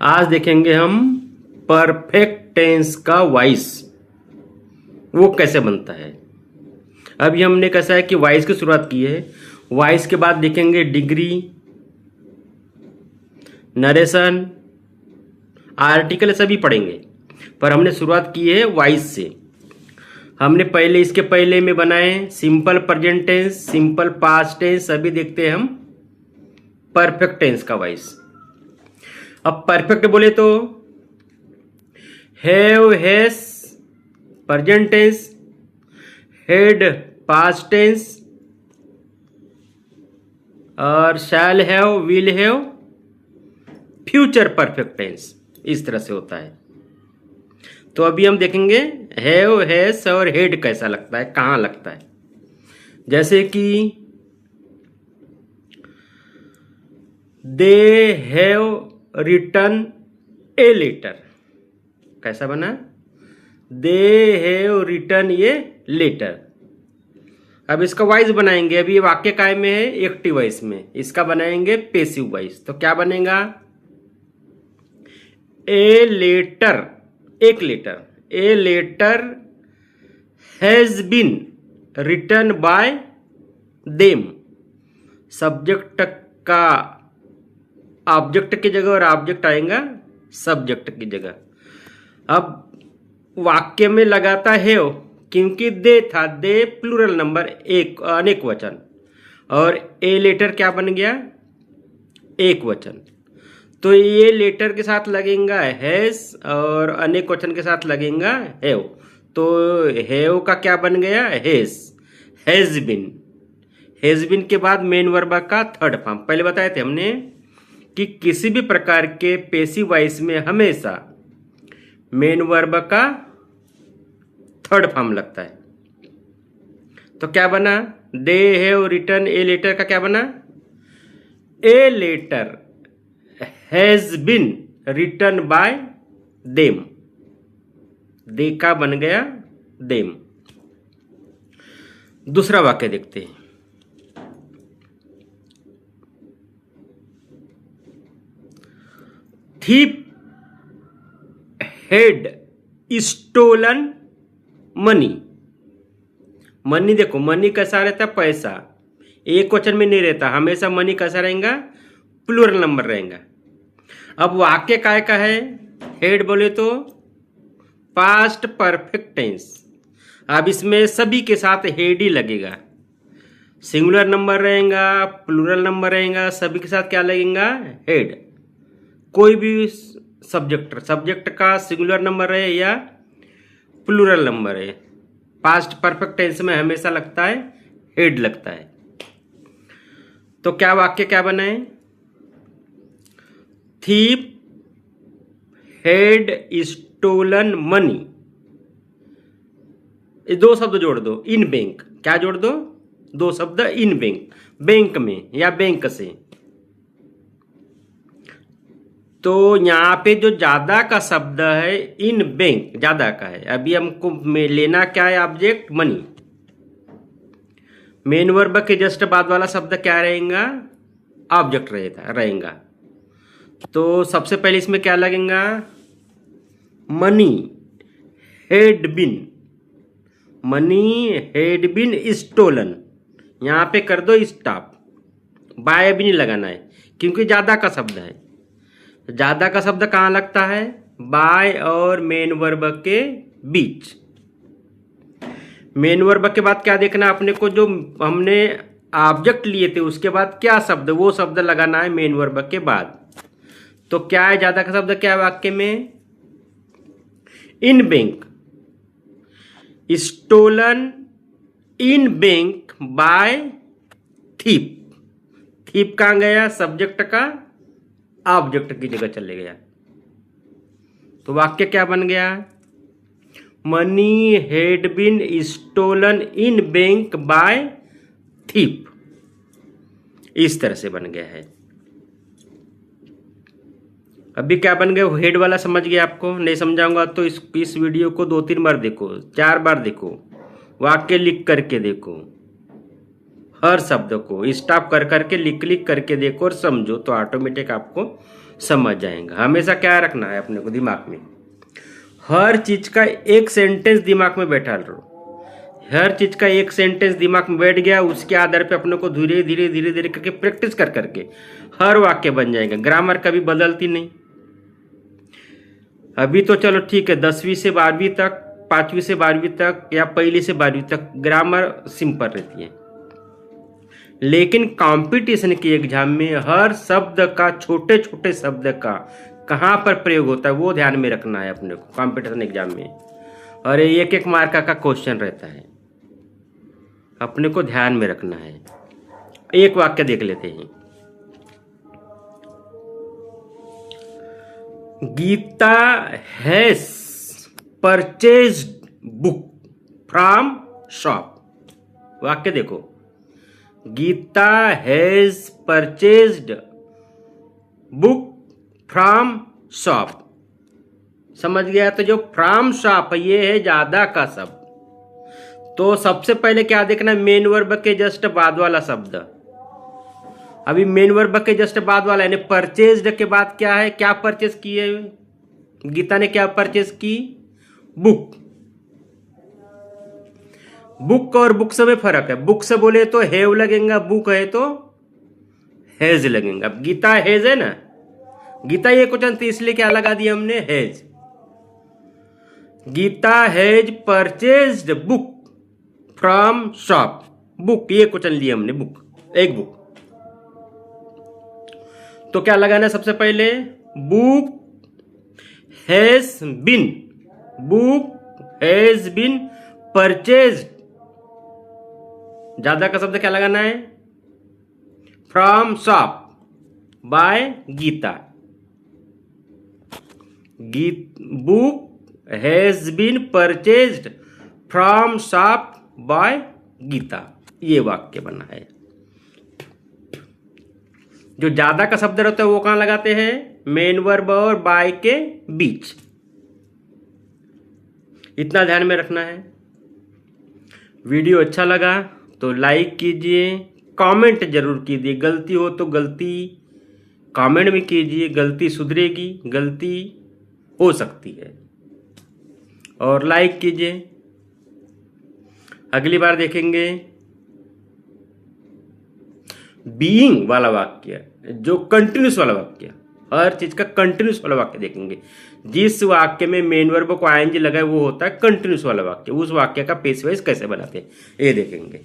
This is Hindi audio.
आज देखेंगे हम परफेक्ट टेंस का वॉइस, वो कैसे बनता है। अभी हमने कैसा है कि वॉइस की शुरुआत की है। वॉइस के बाद देखेंगे डिग्री, नरेशन, आर्टिकल सभी पढ़ेंगे, पर हमने शुरुआत की है वॉइस से। हमने पहले इसके पहले में बनाए simple present tense, simple past tense, सभी देखते हैं हम परफेक्ट टेंस का वॉइस। अब परफेक्ट बोले तो have, has present tense, had past tense और shall have, will have future perfect tense. इस तरह से होता है। तो अभी हम देखेंगे हैव, हैज और हैड कैसा लगता है, कहां लगता है। जैसे कि they have written a letter, कैसा बना, they have written a letter. अब इसका वॉइस बनाएंगे। अभी ये वाक्य काय में है, एक्टिव वॉइस में। इसका बनाएंगे पेसिव वॉइस। तो क्या बनेगा, ए लेटर, एक letter, a letter has been written by them. Subject का ऑब्जेक्ट की जगह और ऑब्जेक्ट आएगा सब्जेक्ट की जगह। अब वाक्य में लगाता है क्योंकि दे था, दे प्लूरल नंबर, एक अनेक वचन, और ए लेटर क्या बन गया, एक वचन। तो ये लेटर के साथ लगेगा हैज और अनेक वचन के साथ लगेगा हैव। तो हैव का क्या बन गया, has, has been. Has been के बाद मेन वर्ब का थर्ड फॉर्म। पहले बताए थे हमने कि किसी भी प्रकार के पेसिव वॉइस में हमेशा मेन वर्ब का थर्ड फॉर्म लगता है। तो क्या बना, they have written a letter का क्या बना, a letter has been written by them. They का बन गया देम। दूसरा वाक्य देखते हैं। Thief had stolen money. Money देखो, मनी कैसा रहता, पैसा, एक क्वेश्चन में नहीं रहता, हमेशा मनी कैसा रहेगा, प्लूरल नंबर रहेगा। अब वाक्य काय का है, हेड बोले तो पास्ट परफेक्ट टेंस। अब इसमें सभी के साथ हेड ही लगेगा। सिंगुलर नंबर रहेगा, प्लूरल नंबर रहेगा, सभी के साथ क्या लगेगा, हेड। कोई भी सब्जेक्ट का सिंगुलर नंबर रहे या प्लूरल नंबर है, पास्ट परफेक्ट टेंस में हमेशा लगता है हेड लगता है। तो क्या वाक्य क्या बना है, थीप हेड स्टोलन मनी। दो शब्द जोड़ दो, इन बैंक, क्या जोड़ दो, दो शब्द इन बैंक, बैंक में या बैंक से। तो यहां पे जो ज्यादा का शब्द है इन बैंक, ज्यादा का है। अभी हमको लेना क्या है, ऑब्जेक्ट मनी। मेन वर्ब के जस्ट बाद वाला शब्द क्या रहेगा, ऑब्जेक्ट रहेगा। तो सबसे पहले इसमें क्या लगेगा, मनी हेड बिन, मनी हेड बिन स्टोलन। यहां पे कर दो स्टॉप, बाय भी नहीं लगाना है क्योंकि ज्यादा का शब्द है। ज्यादा का शब्द कहां लगता है, बाय और मेन वर्ब के बीच। मेन वर्ब के बाद क्या देखना अपने को, जो हमने ऑब्जेक्ट लिए थे उसके बाद क्या शब्द, वो शब्द लगाना है मेन वर्ब के बाद। तो क्या है ज्यादा का शब्द, क्या है वाक्य में, इन bank, stolen in bank by thief. Thief कहां गया, सब्जेक्ट का ऑब्जेक्ट की जगह चले गया। तो वाक्य क्या बन गया, money had been stolen in bank by thief. इस तरह से बन गया है। अभी क्या बन गया, हेड वाला समझ गया आपको, नहीं समझाऊंगा तो इस वीडियो को 2-3 बार देखो, 4 बार देखो, वाक्य लिख करके देखो, हर शब्द को स्टॉप कर करके लिख करके देखो और समझो, तो ऑटोमेटिक आपको समझ जाएंगे। हमेशा क्या रखना है अपने को दिमाग में, हर चीज का एक सेंटेंस दिमाग में बैठा लो। हर चीज का एक सेंटेंस दिमाग में बैठ गया, उसके आधार पे अपने को धीरे धीरे धीरे धीरे करके प्रैक्टिस कर करके हर वाक्य बन जाएगा। ग्रामर कभी बदलती नहीं। अभी तो चलो ठीक है, 10वीं से 12वीं तक, 5वीं से 12वीं तक या पहली से 12वीं तक ग्रामर सिंपल रहती है, लेकिन कंपटीशन की एग्जाम में हर शब्द का, छोटे छोटे शब्द का कहाँ पर प्रयोग होता है वो ध्यान में रखना है अपने को कंपटीशन एग्जाम में। और एक एक मार्क का क्वेश्चन रहता है, अपने को ध्यान में रखना है। एक वाक्य देख लेते हैं। Geeta has purchased book from shop. वाक्य देखो, Geeta has purchased book from shop. समझ गया? तो जो फ्रॉम शॉप ये है ज्यादा का शब्द। तो सबसे पहले क्या देखना, मेन वर्ब के जस्ट बाद वाला शब्द। अभी मेन वर्ब के जस्ट बाद वाला यानी परचेज्ड के बाद क्या है, क्या परचेज की है गीता ने, क्या परचेज की, बुक। बुक और बुक्स में फर्क है। बुक से बोले तो हैव लगेगा, बुक है तो हैज लगेगा। अब गीता हैज है ना, गीता ये क्वेश्चन थी इसलिए क्या लगा दिया हमने, has. Geeta has purchased book from shop. Book ये क्वेश्चन लिए हमने, बुक, एक बुक। तो क्या लगाना है सबसे पहले, book has been, book has been purchased. ज्यादा का शब्द क्या लगाना है, from shop by Geeta. Book has been purchased from shop by Geeta. ये वाक्य बना है। जो ज्यादा का शब्द रहता है वो कहां लगाते हैं, मेन वर्ब और बाय के बीच। इतना ध्यान में रखना है। वीडियो अच्छा लगा तो लाइक कीजिए, कमेंट जरूर कीजिए। गलती हो तो गलती कमेंट में कीजिए, गलती सुधरेगी, गलती हो सकती है। और लाइक कीजिए। अगली बार देखेंगे बीइंग वाला वाक्य, जो कंटिन्यूस वाला वाक्य, हर चीज का कंटिन्यूस वाला वाक्य देखेंगे। जिस वाक्य में मेन वर्ब को आईएनजी लगा है वो होता है कंटिन्यूस वाला वाक्य। उस वाक्य का पेश वाइज कैसे बनाते हैं ये देखेंगे।